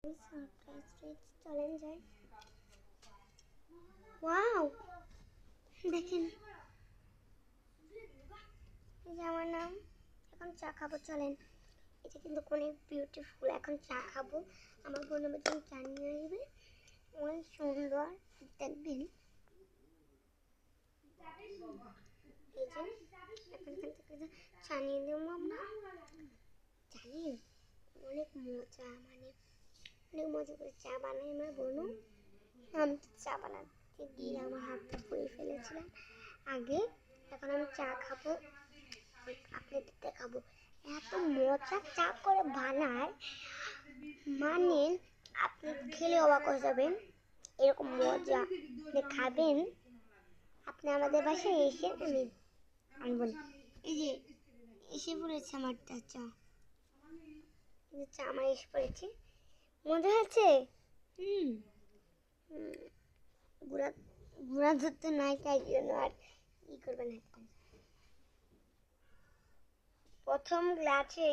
Surprise fridge চলেন যাই। Wow, দেখেন এই যে আমার নাম। এখন চা খাবো, চলেন। এটা কিন্তু অনেক বিউটিফুল। এখন চা খাবো, আমার বোন আমার জন্য চা নিয়ে আসবে, অনেক সুন্দর দেখবেন। এই যে এখন এখান থেকে চা নিয়ে দেবো আমরা। জানেন অনেক মজা, মানে অনেক মজা করে চা বানাই আমার বোনও। আমি তো চা বানাতে গিয়ে আমার হাতটা পুড়ে ফেলেছিলাম আগে। এখন আমি চা খাবো, আপনাদের দেখাবো এত মজা চা করে বানায়, মানে আপনি খেলে অবাক হয়ে যাবেন। এরকম মজা খাবেন আপনি আমাদের বাসায় এসে। আমি বলি এই যে এসে পড়েছে আমার চা, চা আমার এসে পড়েছে। মজা হচ্ছে। হুম, গুঁড়া গুঁড়া দুধ তো নাই, তাই জন্য আর ই করবেন। প্রথম গ্লাসে